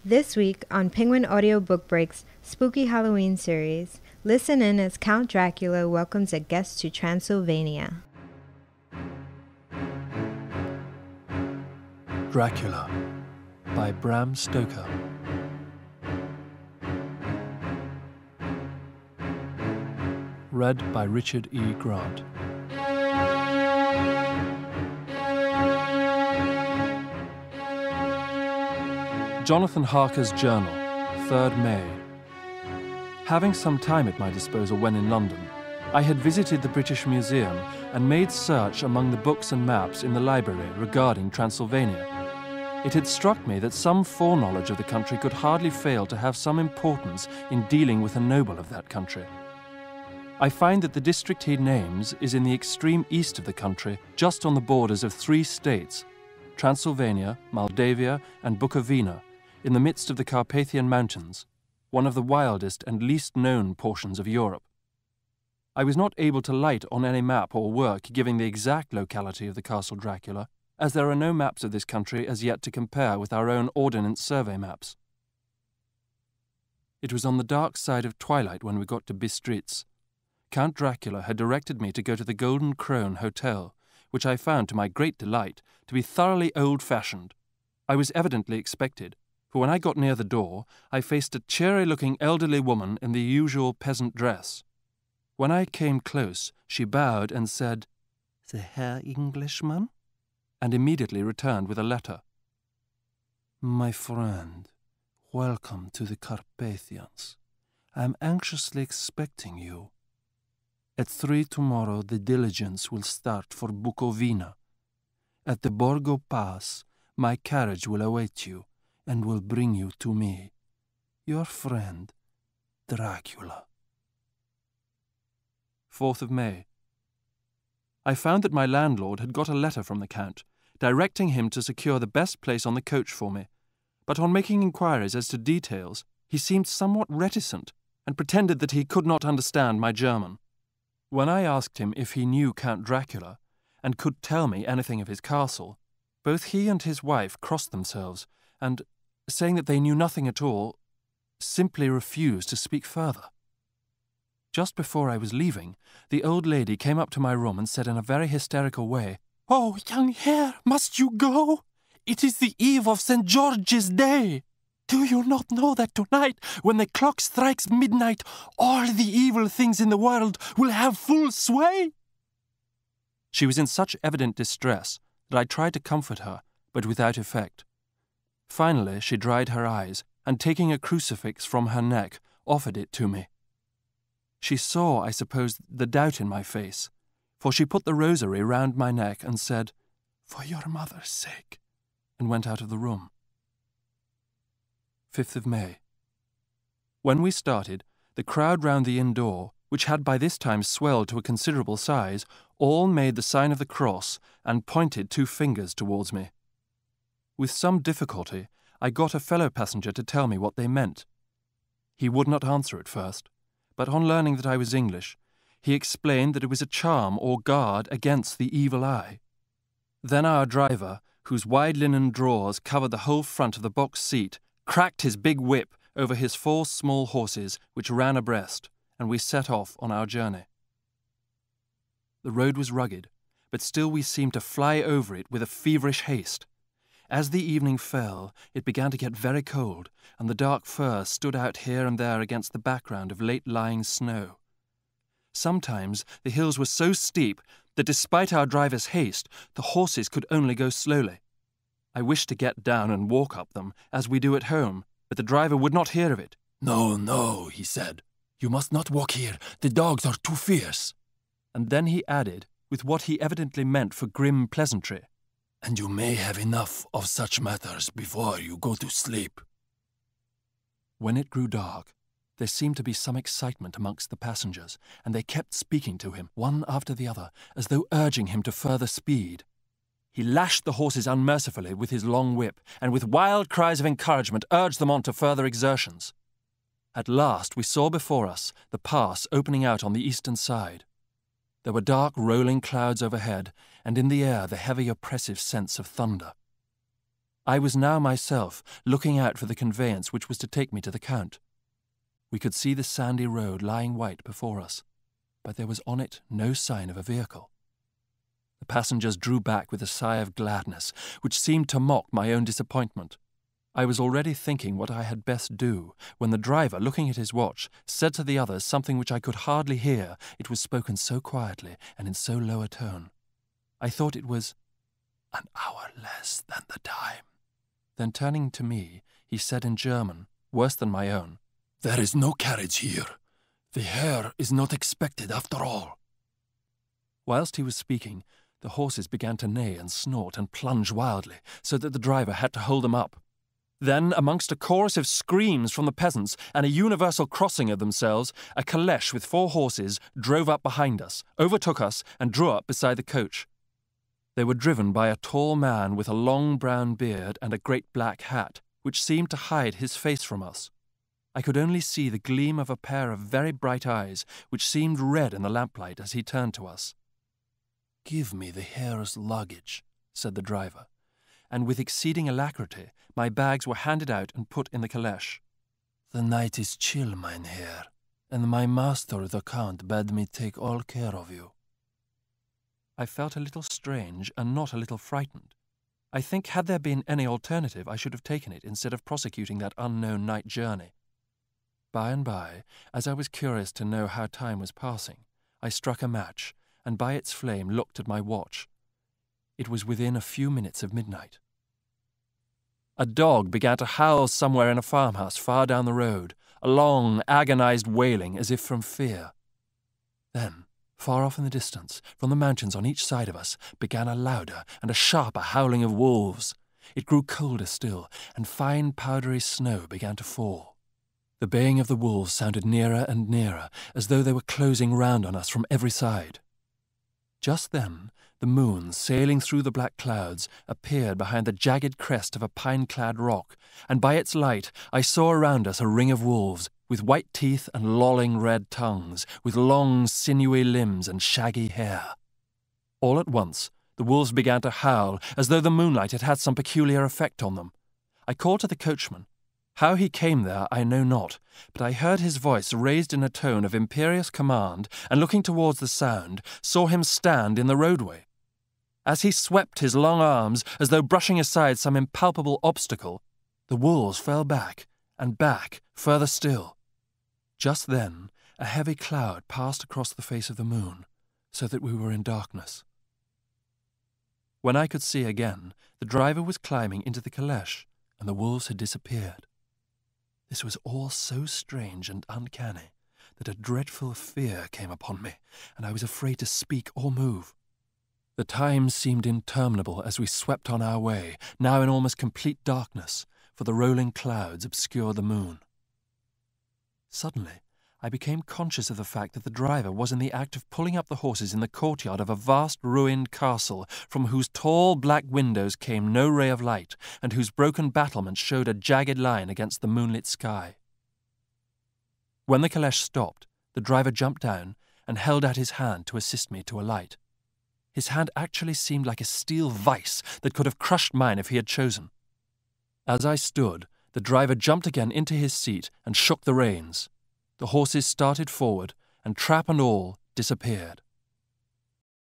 This week on Penguin Audio Book Break's Spooky Halloween series, listen in as Count Dracula welcomes a guest to Transylvania. Dracula by Bram Stoker. Read by Richard E. Grant. Jonathan Harker's Journal, 3rd May. Having some time at my disposal when in London, I had visited the British Museum and made search among the books and maps in the library regarding Transylvania. It had struck me that some foreknowledge of the country could hardly fail to have some importance in dealing with a noble of that country. I find that the district he names is in the extreme east of the country, just on the borders of 3 states, Transylvania, Moldavia, and Bukovina, in the midst of the Carpathian Mountains, one of the wildest and least known portions of Europe. I was not able to light on any map or work giving the exact locality of the Castle Dracula, as there are no maps of this country as yet to compare with our own Ordnance Survey maps. It was on the dark side of twilight when we got to Bistritz. Count Dracula had directed me to go to the Golden Crone Hotel, which I found, to my great delight, to be thoroughly old-fashioned. I was evidently expected, for when I got near the door, I faced a cheery-looking elderly woman in the usual peasant dress. When I came close, she bowed and said, "The Herr Englishman?" and immediately returned with a letter. "My friend, welcome to the Carpathians. I am anxiously expecting you. At 3 tomorrow the diligence will start for Bukovina. At the Borgo Pass, my carriage will await you and will bring you to me. Your friend, Dracula." 4th of May. I found that my landlord had got a letter from the Count, directing him to secure the best place on the coach for me, but on making inquiries as to details, he seemed somewhat reticent and pretended that he could not understand my German. When I asked him if he knew Count Dracula and could tell me anything of his castle, both he and his wife crossed themselves and, saying that they knew nothing at all, simply refused to speak further. Just before I was leaving, the old lady came up to my room and said in a very hysterical way, "Oh, young Herr, must you go? It is the eve of St. George's Day. Do you not know that tonight, when the clock strikes midnight, all the evil things in the world will have full sway?" She was in such evident distress that I tried to comfort her, but without effect. Finally, she dried her eyes, and taking a crucifix from her neck, offered it to me. She saw, I suppose, the doubt in my face, for she put the rosary round my neck and said, "For your mother's sake," and went out of the room. 5th of May. When we started, the crowd round the inn door, which had by this time swelled to a considerable size, all made the sign of the cross and pointed 2 fingers towards me. With some difficulty, I got a fellow passenger to tell me what they meant. He would not answer at first, but on learning that I was English, he explained that it was a charm or guard against the evil eye. Then our driver, whose wide linen drawers covered the whole front of the box seat, cracked his big whip over his 4 small horses, which ran abreast, and we set off on our journey. The road was rugged, but still we seemed to fly over it with a feverish haste. As the evening fell, it began to get very cold, and the dark fir stood out here and there against the background of late-lying snow. Sometimes the hills were so steep that despite our driver's haste, the horses could only go slowly. I wished to get down and walk up them, as we do at home, but the driver would not hear of it. "No, no," he said. "You must not walk here. The dogs are too fierce." And then he added, with what he evidently meant for grim pleasantry, "And you may have enough of such matters before you go to sleep." When it grew dark, there seemed to be some excitement amongst the passengers, and they kept speaking to him, one after the other, as though urging him to further speed. He lashed the horses unmercifully with his long whip, and with wild cries of encouragement urged them on to further exertions. At last we saw before us the pass opening out on the eastern side. There were dark rolling clouds overhead, and in the air the heavy oppressive sense of thunder. I was now myself looking out for the conveyance which was to take me to the Count. We could see the sandy road lying white before us, but there was on it no sign of a vehicle. The passengers drew back with a sigh of gladness, which seemed to mock my own disappointment. I was already thinking what I had best do, when the driver, looking at his watch, said to the others something which I could hardly hear, it was spoken so quietly and in so low a tone. I thought it was "an hour less than the time." Then turning to me, he said in German, worse than my own, "There is no carriage here. The heir is not expected after all." Whilst he was speaking, the horses began to neigh and snort and plunge wildly, so that the driver had to hold them up. Then, amongst a chorus of screams from the peasants and a universal crossing of themselves, a calèche with 4 horses drove up behind us, overtook us, and drew up beside the coach. They were driven by a tall man with a long brown beard and a great black hat, which seemed to hide his face from us. I could only see the gleam of a pair of very bright eyes, which seemed red in the lamplight as he turned to us. "Give me the heir's luggage," said the driver, and with exceeding alacrity my bags were handed out and put in the calèche. "The night is chill, mein Herr, and my master the Count bade me take all care of you." I felt a little strange and not a little frightened. I think had there been any alternative I should have taken it instead of prosecuting that unknown night journey. By and by, as I was curious to know how time was passing, I struck a match, and by its flame looked at my watch. It was within a few minutes of midnight. A dog began to howl somewhere in a farmhouse far down the road, a long, agonized wailing as if from fear. Then, far off in the distance, from the mountains on each side of us, began a louder and a sharper howling of wolves. It grew colder still, and fine powdery snow began to fall. The baying of the wolves sounded nearer and nearer, as though they were closing round on us from every side. Just then, the moon, sailing through the black clouds, appeared behind the jagged crest of a pine-clad rock, and by its light I saw around us a ring of wolves, with white teeth and lolling red tongues, with long, sinewy limbs and shaggy hair. All at once, the wolves began to howl, as though the moonlight had had some peculiar effect on them. I called to the coachman. How he came there I know not, but I heard his voice raised in a tone of imperious command, and looking towards the sound, saw him stand in the roadway. As he swept his long arms, as though brushing aside some impalpable obstacle, the wolves fell back, and back, further still. Just then, a heavy cloud passed across the face of the moon, so that we were in darkness. When I could see again, the driver was climbing into the calèche, and the wolves had disappeared. This was all so strange and uncanny that a dreadful fear came upon me, and I was afraid to speak or move. The time seemed interminable as we swept on our way, now in almost complete darkness, for the rolling clouds obscured the moon. Suddenly, I became conscious of the fact that the driver was in the act of pulling up the horses in the courtyard of a vast ruined castle, from whose tall black windows came no ray of light, and whose broken battlements showed a jagged line against the moonlit sky. When the calèche stopped, the driver jumped down and held out his hand to assist me to alight. His hand actually seemed like a steel vice that could have crushed mine if he had chosen. As I stood, the driver jumped again into his seat and shook the reins. The horses started forward, and trap and all disappeared.